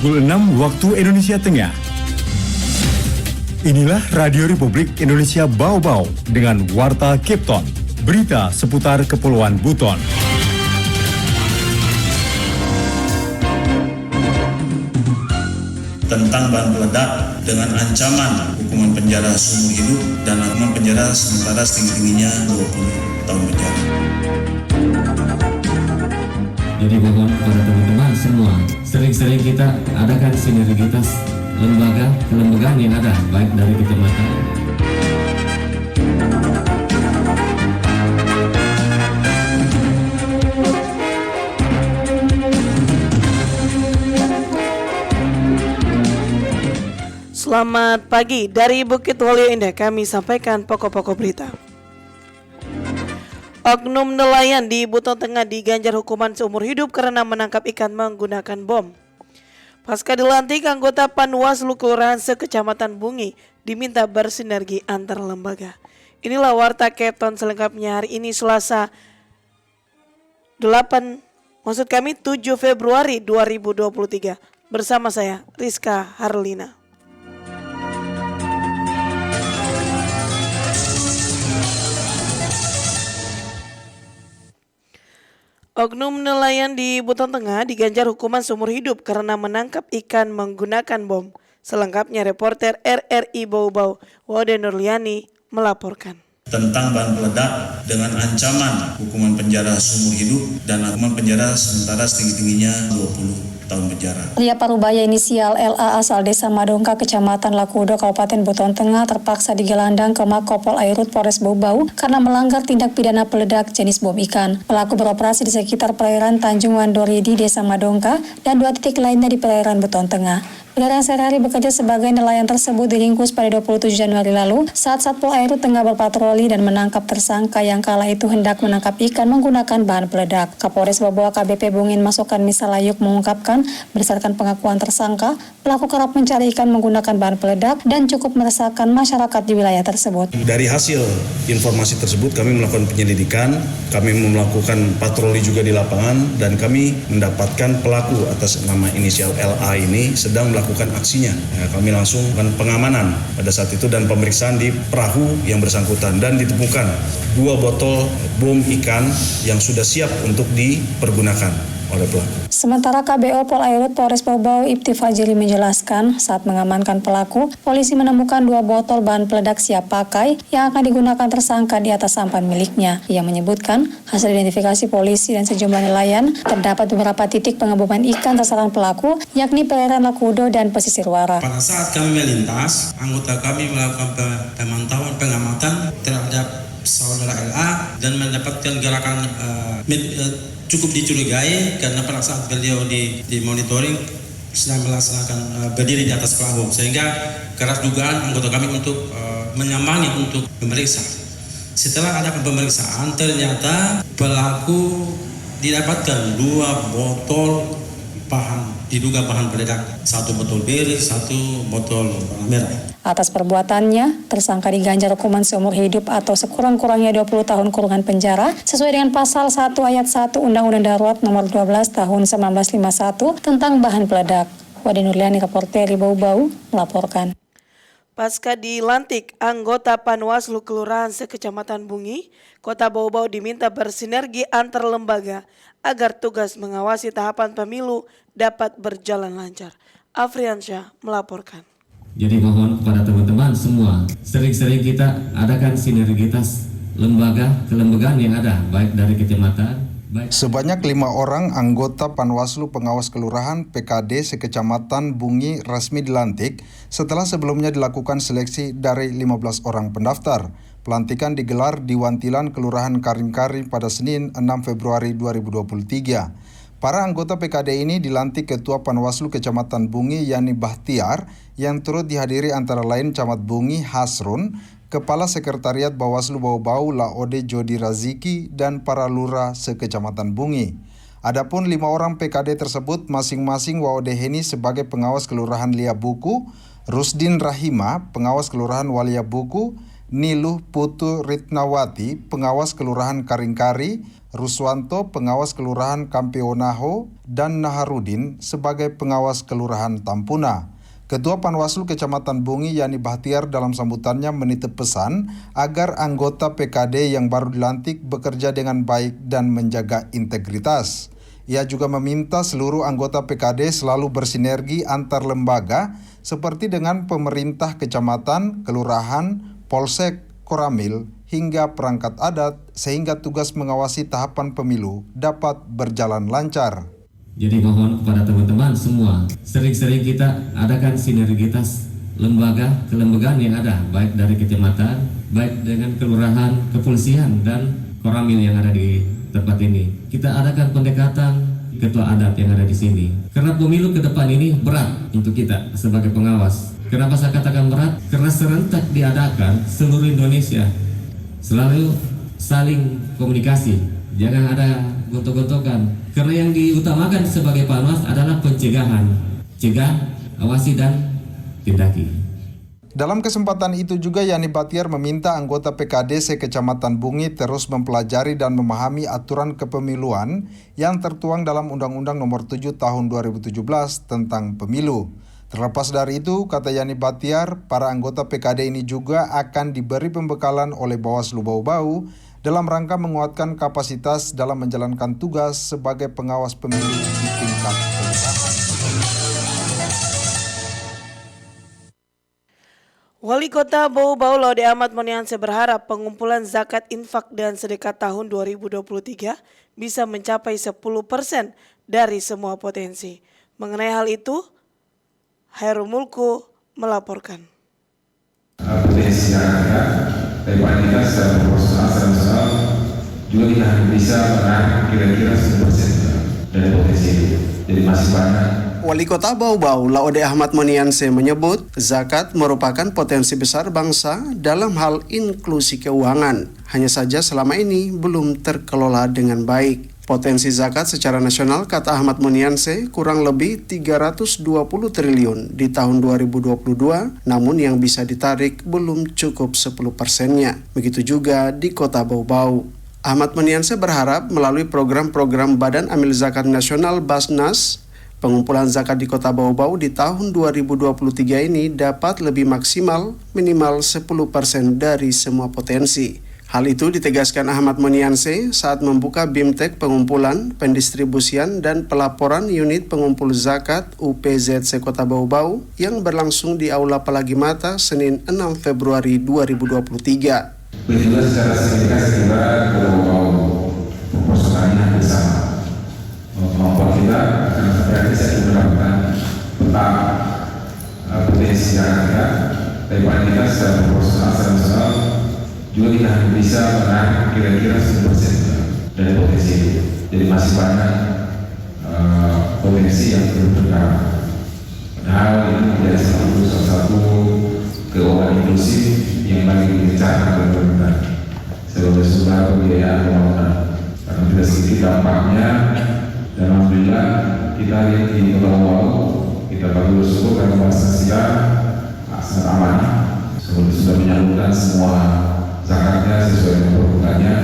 pukul 6 waktu Indonesia Tengah. Inilah Radio Republik Indonesia Bau-Bau dengan Warta Kipton, berita seputar Kepulauan Buton. Tentang bahan peledak dengan ancaman hukuman penjara seumur hidup dan hukuman penjara sementara setinggi-tingginya 20 tahun penjara. Jadi mohon kepada teman-teman semua, sering-sering kita adakan sinergitas kelembagaan yang ada, baik dari kecamatan. Selamat pagi, dari Bukit Waluyo Indah kami sampaikan pokok-pokok berita. Oknum nelayan di Buton Tengah diganjar hukuman seumur hidup karena menangkap ikan menggunakan bom. Pasca dilantik, anggota Panwaslu Kelurahan sekecamatan Bungi diminta bersinergi antar lembaga. Inilah Warta Kepton selengkapnya hari ini Selasa 7 Februari 2023. Bersama saya Rizka Harlina. Oknum nelayan di Buton Tengah diganjar hukuman seumur hidup karena menangkap ikan menggunakan bom. Selengkapnya reporter RRI Bau-Bau, Wode Nurliani melaporkan. Tentang bahan peledak dengan ancaman hukuman penjara seumur hidup dan hukuman penjara sementara setinggi-tingginya 20 tahun penjara. Pria Parubaya inisial LA asal Desa Madongka, Kecamatan Lakudo, Kabupaten Buton Tengah terpaksa digelandang ke Makopol Airut Polres Bau-Bau karena melanggar tindak pidana peledak jenis bom ikan. Pelaku beroperasi di sekitar perairan Tanjung Wandoridi, Desa Madongka, dan 2 titik lainnya di perairan Buton Tengah. Pria yang sehari-hari bekerja sebagai nelayan tersebut diringkus pada 27 Januari lalu saat Satpol Airut tengah berpatroli dan menangkap tersangka yang kala itu hendak menangkap ikan menggunakan bahan peledak. Kapolres Bau-Bau AKBP Bungin Masukan Misalayuk mengungkapkan, berdasarkan pengakuan tersangka, pelaku kerap mencari ikan menggunakan bahan peledak dan cukup meresahkan masyarakat di wilayah tersebut. Dari hasil informasi tersebut kami melakukan penyelidikan, kami melakukan patroli juga di lapangan dan kami mendapatkan pelaku atas nama inisial LA ini sedang melakukan aksinya. Kami langsung melakukan pengamanan pada saat itu dan pemeriksaan di perahu yang bersangkutan dan ditemukan 2 botol bom ikan yang sudah siap untuk dipergunakan oleh pelaku. Sementara KBO Pol Airut Polres Bau-Bau Ibti Fajri menjelaskan, saat mengamankan pelaku, polisi menemukan 2 botol bahan peledak siap pakai yang akan digunakan tersangka di atas sampan miliknya. Ia menyebutkan, hasil identifikasi polisi dan sejumlah nelayan, terdapat beberapa titik pengeboman ikan sasaran pelaku, yakni perairan Lakudo dan pesisir Wara. Pada saat kami melintas, anggota kami melakukan pemantauan pengamatan terhadap saudara LA dan mendapatkan gerakan cukup dicurigai karena pada saat beliau di monitoring sedang melaksanakan berdiri di atas perahu, sehingga keras dugaan anggota kami untuk menyambangi untuk memeriksa. Setelah ada pemeriksaan, ternyata pelaku didapatkan 2 botol diduga bahan peledak, 1 botol bir, 1 botol warna merah. Atas perbuatannya, tersangka diganjar hukuman seumur hidup atau sekurang-kurangnya 20 tahun kurungan penjara sesuai dengan pasal 1 ayat 1 Undang-Undang Darurat nomor 12 tahun 1951 tentang bahan peledak. Wade Nurliani, reporter Bau-Bau melaporkan. Pasca dilantik, anggota Panwaslu Kelurahan sekecamatan Bungi, Kota Bau-Bau diminta bersinergi antar lembaga agar tugas mengawasi tahapan pemilu dapat berjalan lancar. Afriansyah melaporkan. Jadi mohon kepada teman-teman semua, sering-sering kita adakan sinergitas kelembagaan yang ada, baik dari kecamatan. Sebanyak 5 orang anggota Panwaslu Pengawas Kelurahan PKD sekecamatan Bungi resmi dilantik setelah sebelumnya dilakukan seleksi dari 15 orang pendaftar. Pelantikan digelar di Wantilan Kelurahan Karing-Karing pada Senin 6 Februari 2023. Para anggota PKD ini dilantik Ketua Panwaslu Kecamatan Bungi Yani Bahtiar yang turut dihadiri antara lain Camat Bungi Hasrun, Kepala Sekretariat Bawaslu Bau-Bau Laode Jodi Raziki, dan para lurah sekecamatan Bungi. Adapun 5 orang PKD tersebut masing-masing Waode Heni sebagai pengawas Kelurahan Lia Buku, Rusdin Rahima pengawas Kelurahan Walia Buku, Niluh Putu Ritnawati, pengawas Kelurahan Karingkari, Ruswanto, pengawas Kelurahan Kampionaho, dan Naharudin sebagai pengawas Kelurahan Tampuna. Ketua Panwaslu Kecamatan Bungi Yani Bahtiar dalam sambutannya menitip pesan agar anggota PKD yang baru dilantik bekerja dengan baik dan menjaga integritas. Ia juga meminta seluruh anggota PKD selalu bersinergi antar lembaga seperti dengan pemerintah kecamatan, kelurahan, polsek, koramil, hingga perangkat adat sehingga tugas mengawasi tahapan pemilu dapat berjalan lancar. Jadi mohon kepada teman-teman semua, sering-sering kita adakan sinergitas lembaga kelembagaan yang ada, baik dari kecamatan, baik dengan kelurahan, kepolisian, dan koramil yang ada di tempat ini. Kita adakan pendekatan ketua adat yang ada di sini. Karena pemilu ke depan ini berat untuk kita sebagai pengawas. Kenapa saya katakan berat? Karena serentak diadakan seluruh Indonesia. Selalu saling komunikasi, jangan ada gontok-gontokan. Karena yang diutamakan sebagai panwas adalah pencegahan, cegah, awasi dan tindaki. Dalam kesempatan itu juga Yani Bahtiar meminta anggota PKD se-Kecamatan Bungi terus mempelajari dan memahami aturan kepemiluan yang tertuang dalam Undang-Undang Nomor 7 Tahun 2017 tentang pemilu. Terlepas dari itu, kata Yani Bahtiar, para anggota PKD ini juga akan diberi pembekalan oleh Bawaslu Bau-Bau dalam rangka menguatkan kapasitas dalam menjalankan tugas sebagai pengawas pemilu di tingkat kelurahan. Wali Kota Bau-Bau Laude Ahmad Monianse berharap pengumpulan zakat infak dan sedekah tahun 2023 bisa mencapai 10% dari semua potensi. Mengenai hal itu, Hairul Mulku melaporkan. Potensi zakat dari kita secara proporsional juga kita bisa menarik kira-kira 10% dari potensi itu. Jadi masih banyak. Wali Kota Bau-Bau Laude Ahmad Monianse menyebut zakat merupakan potensi besar bangsa dalam hal inklusi keuangan. Hanya saja selama ini belum terkelola dengan baik. Potensi zakat secara nasional, kata Ahmad Monianse, kurang lebih 320 triliun di tahun 2022, namun yang bisa ditarik belum cukup 10%-nya. Begitu juga di Kota Bau-Bau. Ahmad Monianse berharap melalui program-program Badan Amil Zakat Nasional Basnas, pengumpulan zakat di Kota Bau-Bau di tahun 2023 ini dapat lebih maksimal, minimal 10% dari semua potensi. Hal itu ditegaskan Ahmad Monianse saat membuka BIMTEK pengumpulan, pendistribusian, dan pelaporan unit pengumpul zakat UPZC Kota Bau-Bau yang berlangsung di Aula Pelagi Mata Senin 6 Februari 2023. Begitu secara signifikan saya kira Kota Bau-Bau proporsionalnya hampir sama. Kemampuan kita akan sampai bisa mendapatkan peta potensi zakat dari kita secara proporsional, secara nasional juga kita bisa menarik kira-kira 10% dari potensi itu. Jadi masih banyak potensi yang belum tergarap. Padahal ini menjadi salah satu keuangan inklusif yang bagi dibicarakan oleh pemerintah sebagai sumber pembiayaan pembangunan. Karena tidak sedikit dampaknya. Dan alhamdulillah kita lihat di Kota Bau, kita perlu bersyukur karena bangsa kita sangat aman. Sudah menyalurkan semua zakatnya sesuai dengan peruntukannya.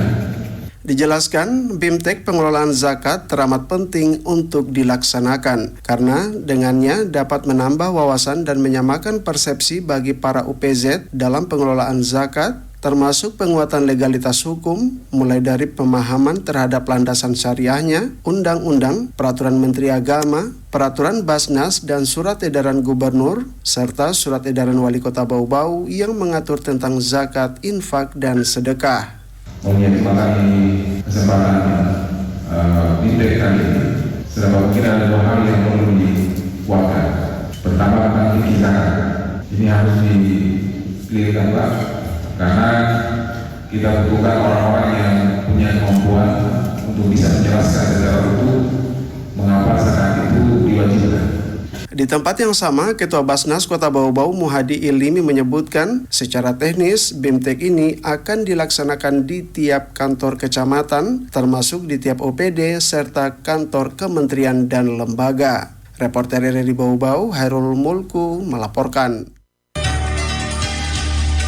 Dijelaskan, BIMTEK pengelolaan zakat teramat penting untuk dilaksanakan karena dengannya dapat menambah wawasan dan menyamakan persepsi bagi para UPZ dalam pengelolaan zakat, termasuk penguatan legalitas hukum, mulai dari pemahaman terhadap landasan syariahnya, undang-undang, peraturan Menteri Agama, peraturan Basnas dan surat edaran gubernur, serta surat edaran Wali Kota Bau-Bau yang mengatur tentang zakat, infak, dan sedekah. Menyampaikan kesempatan BIMTEK kali ini, serta mungkin ada dua hal yang perlu dikuatkan. Pertama tentang zakat, ini harus di-clearkan Pak. Karena kita butuhkan orang-orang yang punya kemampuan untuk bisa menjelaskan secara utuh mengapa zakat itu diwajibkan. Di tempat yang sama, Ketua Basnas Kota Bau-Bau Muhadi Ilimi menyebutkan secara teknis BIMTEK ini akan dilaksanakan di tiap kantor kecamatan, termasuk di tiap OPD serta kantor kementerian dan lembaga. Reporter RRI Bau-Bau Hairul Mulku melaporkan.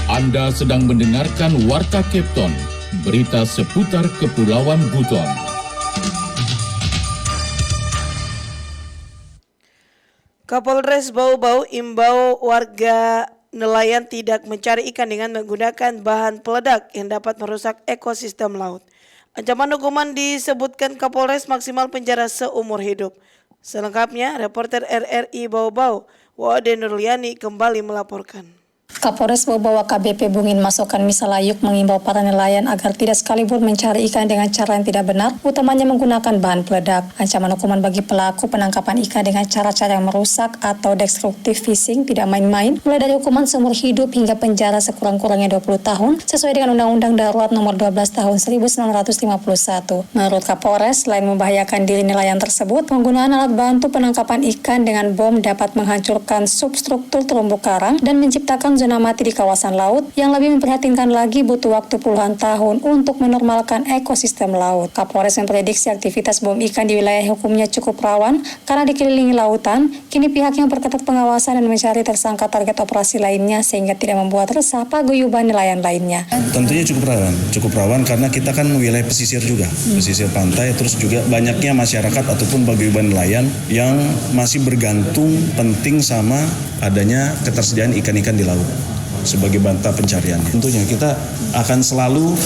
Anda sedang mendengarkan Warta Kepton, berita seputar Kepulauan Buton. Kapolres Bau-Bau imbau warga nelayan tidak mencari ikan dengan menggunakan bahan peledak yang dapat merusak ekosistem laut. Ancaman hukuman disebutkan Kapolres maksimal penjara seumur hidup. Selengkapnya, reporter RRI Bau-Bau, Wade Nurliani kembali melaporkan. Kapolres Bau-Bau AKBP Bungin Masokan Misalayuk mengimbau para nelayan agar tidak sekalipun mencari ikan dengan cara yang tidak benar, utamanya menggunakan bahan peledak. Ancaman hukuman bagi pelaku penangkapan ikan dengan cara-cara yang merusak atau destructive fishing tidak main-main, mulai dari hukuman seumur hidup hingga penjara sekurang-kurangnya 20 tahun, sesuai dengan Undang-Undang Darurat Nomor 12 Tahun 1951. Menurut Kapolres, selain membahayakan diri nelayan tersebut, penggunaan alat bantu penangkapan ikan dengan bom dapat menghancurkan substruktur terumbu karang dan menciptakan zona mati di kawasan laut. Yang lebih memprihatinkan lagi, butuh waktu puluhan tahun untuk menormalkan ekosistem laut. Kapolres memprediksi aktivitas bom ikan di wilayah hukumnya cukup rawan karena dikelilingi lautan. Kini pihaknya memperketat pengawasan dan mencari tersangka target operasi lainnya sehingga tidak membuat resah paguyuban nelayan lainnya. Tentunya cukup rawan karena kita kan wilayah pesisir juga, pesisir pantai, terus juga banyaknya masyarakat ataupun paguyuban nelayan yang masih bergantung penting sama adanya ketersediaan ikan-ikan di laut sebagai banta pencariannya. Tentunya kita akan selalu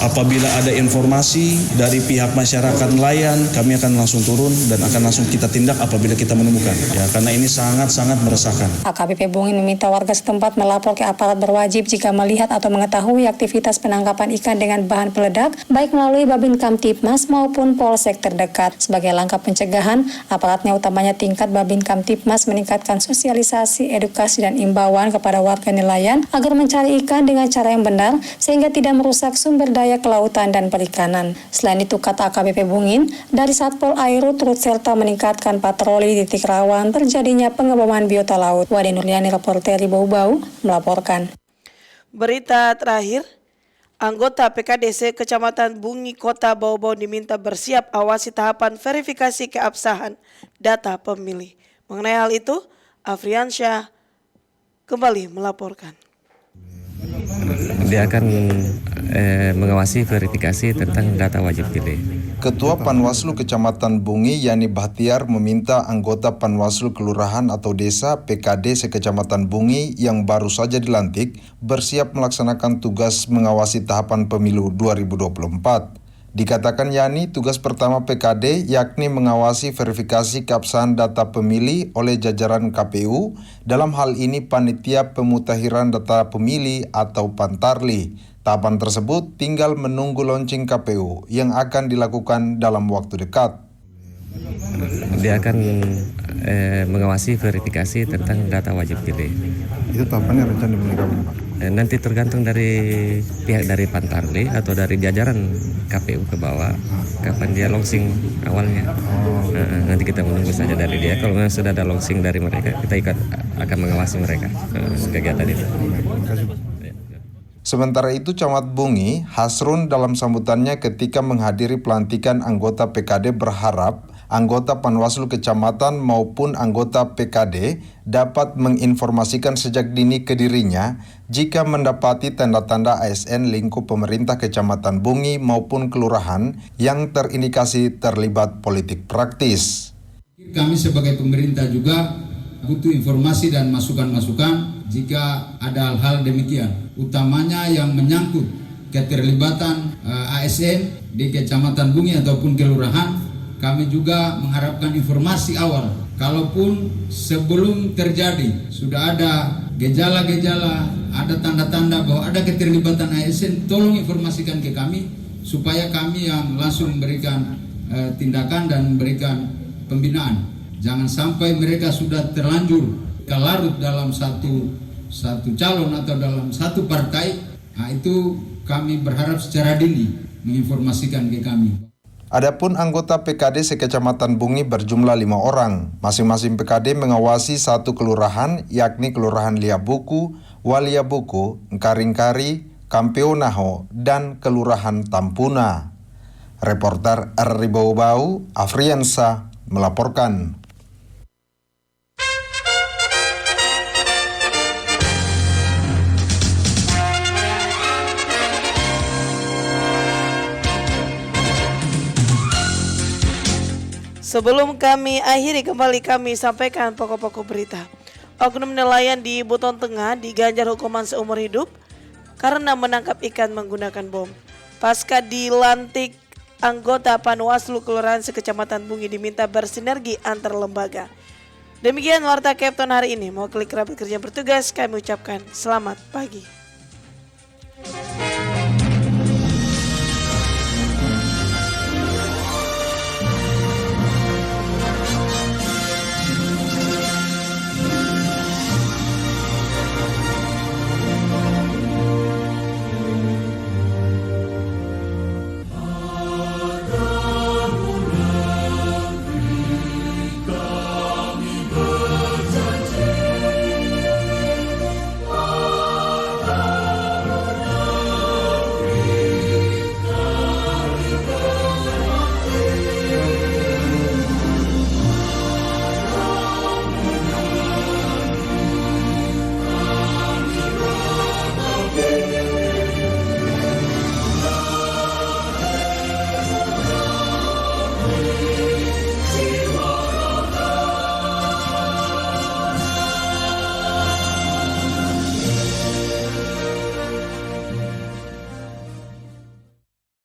apabila ada informasi dari pihak masyarakat nelayan, kami akan langsung turun dan akan langsung kita tindak apabila kita menemukan. Ya, karena ini sangat-sangat meresahkan. AKBP Bungin meminta warga setempat melapor ke aparat berwajib jika melihat atau mengetahui aktivitas penangkapan ikan dengan bahan peledak, baik melalui Babin Kamtibmas maupun Polsek terdekat. Sebagai langkah pencegahan, aparatnya utamanya tingkat Babin Kamtibmas meningkatkan sosialisasi, edukasi, dan imbauan kepada warga nelayan agar mencari ikan dengan cara yang benar sehingga tidak merusak sumber daya kelautan dan perikanan. Selain itu, kata AKBP Bungin, dari Satpol Airut turut serta meningkatkan patroli di titik rawan terjadinya pengeboman biota laut. Wade Nurliani, reporter Bau-Bau, melaporkan. Berita terakhir, anggota PKDC Kecamatan Bungi Kota Bau-Bau diminta bersiap awasi tahapan verifikasi keabsahan data pemilih. Mengenai hal itu, Afriansyah kembali melaporkan. Dia akan mengawasi verifikasi tentang data wajib pilih. Ketua Panwaslu Kecamatan Bungi Yani Bahtiar meminta anggota Panwaslu Kelurahan atau Desa PKD sekecamatan Bungi yang baru saja dilantik bersiap melaksanakan tugas mengawasi tahapan pemilu 2024. Dikatakan Yani, tugas pertama PKD yakni mengawasi verifikasi keabsahan data pemilih oleh jajaran KPU, dalam hal ini Panitia Pemutakhiran Data Pemilih atau Pantarli. Tahapan tersebut tinggal menunggu launching KPU yang akan dilakukan dalam waktu dekat. Dia akan mengawasi verifikasi tentang data wajib pilih. Itu tahapannya rencana dimulai kapan, Pak? Nanti tergantung dari pihak dari Pantarli atau dari jajaran KPU ke bawah kapan dia launching awalnya. Nanti kita menunggu saja dari dia. Kalau sudah ada launching dari mereka, kita akan mengawasi mereka kegiatan itu. Sementara itu, Camat Bungi, Hasrun dalam sambutannya ketika menghadiri pelantikan anggota PKD berharap anggota Panwaslu Kecamatan maupun anggota PKD dapat menginformasikan sejak dini ke dirinya jika mendapati tanda-tanda ASN lingkup pemerintah Kecamatan Bungi maupun kelurahan yang terindikasi terlibat politik praktis. Kami sebagai pemerintah juga butuh informasi dan masukan-masukan jika ada hal-hal demikian, utamanya yang menyangkut keterlibatan ASN di Kecamatan Bungi ataupun kelurahan. Kami juga mengharapkan informasi awal. Kalaupun sebelum terjadi sudah ada gejala-gejala, ada tanda-tanda bahwa ada keterlibatan ASN, tolong informasikan ke kami supaya kami yang langsung memberikan tindakan dan memberikan pembinaan. Jangan sampai mereka sudah terlanjur larut dalam satu calon atau dalam satu partai. Nah, itu kami berharap secara dini menginformasikan ke kami. Adapun anggota PKD sekecamatan Bungi berjumlah 5 orang. Masing-masing PKD mengawasi satu kelurahan, yakni Kelurahan Liabuku, Waliabuku, Engkaring-Kari, Kampeonaho, dan Kelurahan Tampuna. Reporter RRI Bau-Bau, Afriansa, melaporkan. Sebelum kami akhiri, kembali kami sampaikan pokok-pokok berita. Oknum nelayan di Buton Tengah diganjar hukuman seumur hidup karena menangkap ikan menggunakan bom. Pasca dilantik, anggota Panwaslu Kelurahan Sekecamatan Bungi diminta bersinergi antar lembaga. Demikian Warta Kepton hari ini. Mau klik rapat kerja bertugas, kami ucapkan selamat pagi.